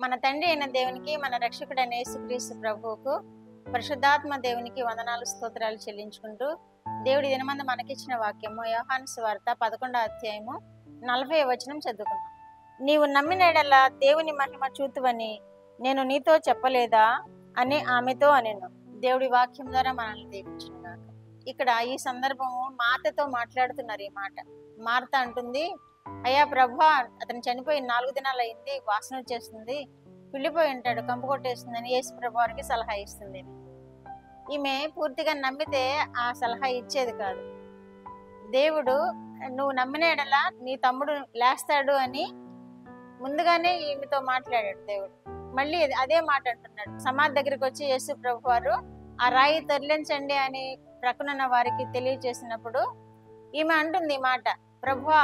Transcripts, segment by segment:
మన తండ్రి అయిన దేవునికి, మన రక్షకుడైన యేసుక్రీస్తు ప్రభువుకు, పరిశుద్ధాత్మ దేవునికి వందనాలు స్తోత్రాలు చెల్లించుకుంటూ, దేవుడి దినమందు మనకిచ్చిన వాక్యము యోహాను సువార్త 11వ అధ్యాయము 40వ వచనం చదువుకున్నాం. నీవు నమ్మిన యెడల దేవుని మహిమ చూతువని నేను నీతో చెప్పలేదా అని ఆమెతో అనెను. దేవుడి వాక్యం ద్వారా మనల్ని దీవించుగాక. ఇక్కడ ఈ సందర్భము మార్తతో మాట్లాడుతున్నారు. ఈ మాట మార్త అంటుంది, అయ్యా ప్రభా, అతను చనిపోయి 4 దినాలు అయింది, వాసన వచ్చేస్తుంది, కుళ్ళిపోయి ఉంటాడు, కంపు కొట్టేస్తుందని యేసు ప్రభు వారికి సలహా ఇస్తుంది. ఈమె పూర్తిగా నమ్మితే ఆ సలహా ఇచ్చేది కాదు. దేవుడు నువ్వు నమ్మిన యెడల నీ తమ్ముడు లేస్తాడు అని ముందుగానే ఈమెతో మాట్లాడాడు దేవుడు. మళ్ళీ అదే మాట అంటున్నాడు. సమాధి దగ్గరికి వచ్చి యేసు ప్రభు వారు ఆ రాయి తొలగించండి అని ప్రక్కనున్న వారికి తెలియజేసినప్పుడు ఈమె అంటుంది ఈ మాట, ప్రభువా,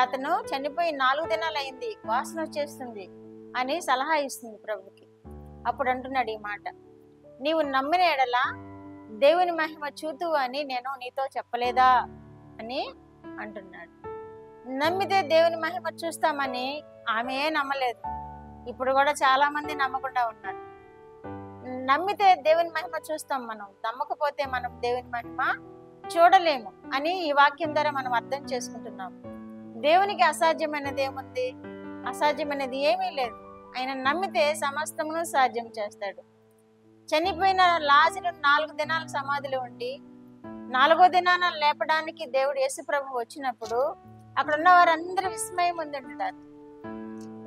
అతను చనిపోయి 4 దినాలు అయింది, వాసన వచ్చేస్తుంది అని సలహా ఇస్తుంది ప్రభుకి. అప్పుడు అంటున్నాడు ఈ మాట, నీవు నమ్మిన యెడల దేవుని మహిమ చూతువు అని నేను నీతో చెప్పలేదా అని అంటున్నాడు. నమ్మితే దేవుని మహిమ చూస్తామని ఆమె నమ్మలేదు. ఇప్పుడు కూడా చాలా మంది నమ్మకుండా ఉన్నారు. నమ్మితే దేవుని మహిమ చూస్తాం, మనం నమ్మకపోతే మనం దేవుని మహిమ చూడలేము అని ఈ వాక్యం ద్వారా మనం అర్థం చేసుకుంటున్నాం. దేవునికి అసాధ్యమైనది ఏముంది? అసాధ్యమైనది ఏమీ లేదు. ఆయన నమ్మితే సమస్తమును సాధ్యం చేస్తాడు. చనిపోయిన లాజరు 4 దినాలు సమాధిలో ఉండి 4వ దినాన లేపడానికి దేవుడు యేసు ప్రభు వచ్చినప్పుడు అక్కడ ఉన్న వారందరూ విస్మయం పొంది ఉంటారు.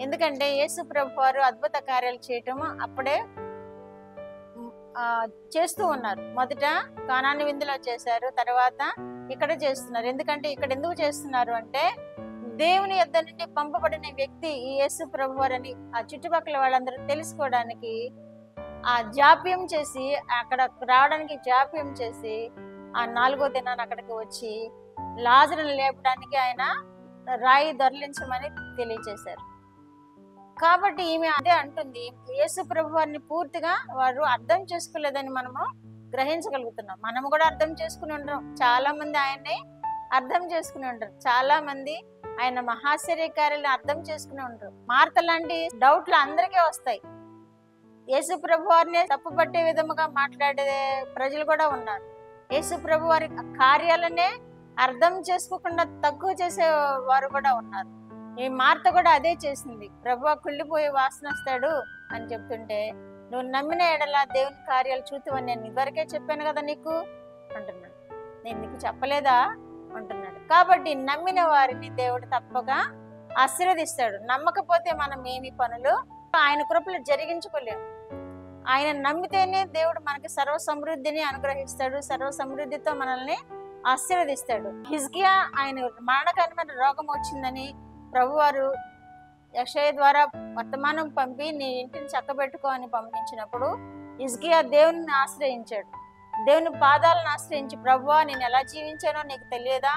ఎందుకంటే యేసు ప్రభు వారు అద్భుత కార్యాలు చేయటము అప్పుడే చేస్తూ ఉన్నారు. మొదట కానాను విందులో చేశారు, తర్వాత ఇక్కడ చేస్తున్నారు. ఎందుకంటే ఇక్కడ ఎందుకు చేస్తున్నారు అంటే, దేవుని యొద్ద నుండి పంపబడిన వ్యక్తి ఈ యేసు ప్రభు వారని ఆ చుట్టుపక్కల వాళ్ళందరూ తెలుసుకోవడానికి ఆ జాప్యం చేసి, అక్కడ రావడానికి జాప్యం చేసి ఆ 4వ దినాన్ని అక్కడికి వచ్చి లాజరును లేపడానికి ఆయన రాయి దొర్లించమని తెలియచేశారు. కాబట్టి ఈమె అదే అంటుంది, యేసు ప్రభు వారిని పూర్తిగా వారు అర్థం చేసుకోలేదని మనము గ్రహించగలుగుతున్నాం. మనము కూడా అర్థం చేసుకుని ఉండరు. చాలా మంది ఆయన్ని అర్థం చేసుకుని ఉండరు. చాలా మంది ఆయన మహాశ్చర్యకార్యాలను అర్థం చేసుకుని ఉండరు. మార్త లాంటి డౌట్లు అందరికీ వస్తాయి. యేసు ప్రభు వారిని తప్పు పట్టే విధముగా మాట్లాడే ప్రజలు కూడా ఉన్నారు. యేసు ప్రభు వారి కార్యాలనే అర్థం చేసుకోకుండా తక్కువ చేసే వారు కూడా ఉన్నారు. ఈ మార్త కూడా అదే చేసింది. ప్రభువా, కుళ్ళిపోయి వాసన వస్తాడు అని చెప్తుంటే, నువ్వు నమ్మిన యెడల దేవుని కార్యాలు చూతువని నేను ఇదివరకే చెప్పాను కదా నీకు అంటున్నాడు. నేను నీకు చెప్పలేదా అంటున్నాడు. కాబట్టి నమ్మిన వారిని దేవుడు తప్పక ఆశీర్వదిస్తాడు. నమ్మకపోతే మనం ఏమి పనులు ఆయన కృపలు జరిగించుకోలేము. ఆయన నమ్మితేనే దేవుడు మనకి సర్వ సమృద్ధిని అనుగ్రహిస్తాడు. సర్వ సమృద్ధితో మనల్ని ఆశీర్వదిస్తాడు. హిజ్కియా ఆయన మరణకరమైన రోగం వచ్చిందని ప్రభువారు యెషయా ద్వారా వర్తమానం పంపి నీ ఇంటిని చక్కబెట్టుకో అని పంపించినప్పుడు హిజ్కియా దేవుని ఆశ్రయించాడు. దేవుని పాదాలను ఆశ్రయించి, ప్రభువా, నేను ఎలా జీవించానో నీకు తెలియదా,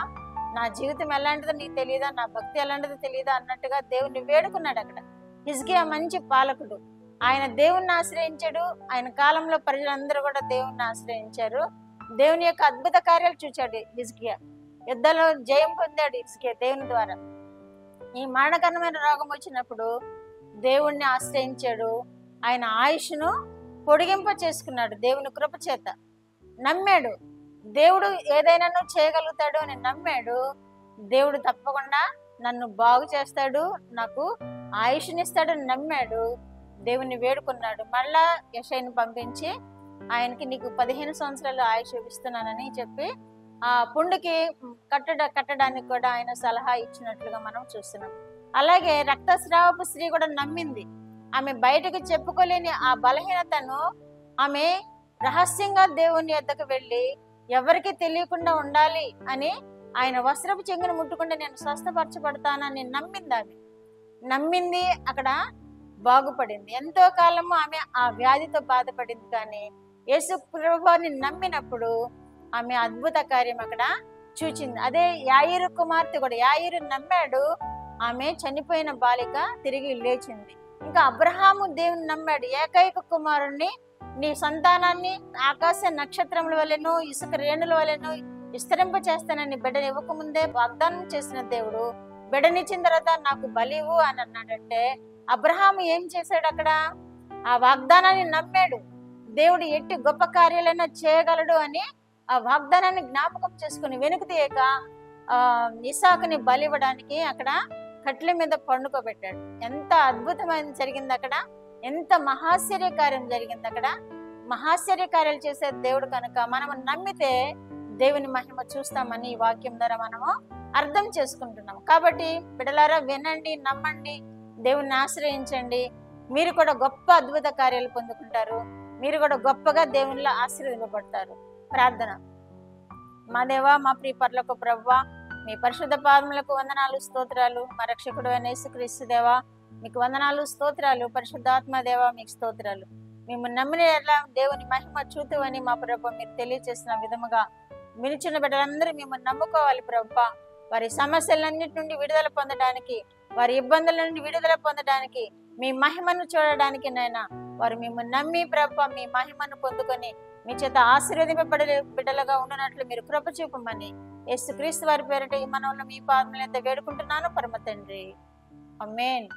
నా జీవితం ఎలాంటిదో నీకు తెలియదా, నా భక్తి ఎలాంటిదో తెలియదా అన్నట్టుగా దేవుణ్ణి వేడుకున్నాడు. అక్కడ హిజ్కియా మంచి పాలకుడు. ఆయన దేవుణ్ణి ఆశ్రయించాడు. ఆయన కాలంలో ప్రజలందరూ కూడా దేవుణ్ణి ఆశ్రయించారు. దేవుని యొక్క అద్భుత కార్యాలు చూచాడు హిజ్కియా. యుద్ధంలో జయం పొందాడు హిజ్కియా దేవుని ద్వారా. ఈ మరణకరమైన రోగం వచ్చినప్పుడు దేవుణ్ణి ఆశ్రయించాడు. ఆయన ఆయుష్ను పొడిగింప చేసుకున్నాడు దేవుని కృప చేత. నమ్మాడు, దేవుడు ఏదైనా చేయగలుగుతాడు అని నమ్మాడు. దేవుడు తప్పకుండా నన్ను బాగు చేస్తాడు, నాకు ఆయుష్నిస్తాడని నమ్మాడు. దేవుని వేడుకున్నాడు. మళ్ళా యెషయాను పంపించి ఆయనకి నీకు 15 సంవత్సరాలు ఆయుష్ ఇస్తున్నానని చెప్పి ఆ పుండుకి కట్టడానికి కూడా ఆయన సలహా ఇచ్చినట్లుగా మనం చూస్తున్నాం. అలాగే రక్తస్రావపు స్త్రీ కూడా నమ్మింది. ఆమె బయటకు చెప్పుకోలేని ఆ బలహీనతను ఆమె రహస్యంగా దేవుని యొద్దకు వెళ్ళి ఎవరికి తెలియకుండా ఉండాలి అని ఆయన వస్త్రపు చెంగును ముట్టుకుంటే నేను స్వస్థపరచబడతానని నమ్మింది. ఆమె నమ్మింది, అక్కడ బాగుపడింది. ఎంతో కాలము ఆమె ఆ వ్యాధితో బాధపడింది. కానీ యేసు ప్రభువుని నమ్మినప్పుడు ఆమె అద్భుత కార్యం అక్కడ చూచింది. అదే యాయిరు కుమార్తె కూడా, యాయిరు నమ్మాడు, ఆమె చనిపోయిన బాలిక తిరిగి లేచింది. ఇంకా అబ్రహాము దేవుని నమ్మాడు. ఏకైక కుమారుణ్ణి, నీ సంతానాన్ని ఆకాశ నక్షత్రముల వలెను ఇసుక రేణుల వలెను విస్తరింప చేస్తానని బిడ్డను ఇవ్వకముందే వాగ్దానం చేసిన దేవుడు బిడ్డనిచ్చిన తర్వాత నాకు బలివు అని అన్నాడంటే అబ్రహాము ఏం చేశాడు అక్కడ? ఆ వాగ్దానాన్ని నమ్మాడు. దేవుడు ఎట్టి గొప్ప కార్యాలైనా చేయగలడు అని ఆ వాగ్దానాన్ని జ్ఞాపకం చేసుకుని వెనుక తీయక ఇసాకుని బలివ్వడానికి అక్కడ కట్ల మీద పండుకోబెట్టాడు. ఎంత అద్భుతమైన జరిగింది అక్కడ, ఎంత మహాశ్చర్య కార్యం జరిగింది అక్కడ. మహాశ్చర్య కార్యాలు చేసే దేవుడు కనుక మనము నమ్మితే దేవుని మహిమ చూస్తామని ఈ వాక్యం ద్వారా మనము అర్థం చేసుకుంటున్నాం. కాబట్టి బిడ్డలారా, వినండి, నమ్మండి, దేవుణ్ణి ఆశ్రయించండి. మీరు కూడా గొప్ప అద్భుత కార్యాలు పొందుకుంటారు. మీరు కూడా గొప్పగా దేవునిలో ఆశీర్వదింపబడతారు. ప్రార్థన. మా దేవా, మా ప్రియ పరలోక ప్రభువా, మీ పరిశుద్ధ పాదములకు వందనాలు, స్తోత్రాలు. మా రక్షకుడు అయిన యేసుక్రీస్తు దేవా, మీకు వందనాలు, స్తోత్రాలు. పరిశుద్ధాత్మ దేవా, మీకు స్తోత్రాలు. మేము నమ్మిన ఎడల దేవుని మహిమ చూతువని మా ప్రభు మీరు తెలియజేసిన విధముగా వినిచిన బిడ్డలందరూ మిమ్మల్ని నమ్ముకోవాలి ప్రభు. వారి సమస్యలన్నిటి నుండి విడుదల పొందడానికి, వారి ఇబ్బందుల నుండి విడుదల పొందడానికి, మీ మహిమను చూడడానికి నైనా వారు మిమ్మల్ని నమ్మి ప్రభు మీ మహిమను పొందుకొని మీ చేత ఆశీర్వదింపబడే బిడ్డలుగా ఉండునట్లు మీరు కృప చూపమని యేసుక్రీస్తు వారి పేరిట ఈ మనవులను మీ పాదముల యొద్ద వేడుకుంటున్నాను పరమ తండ్రి. ఆమేన్.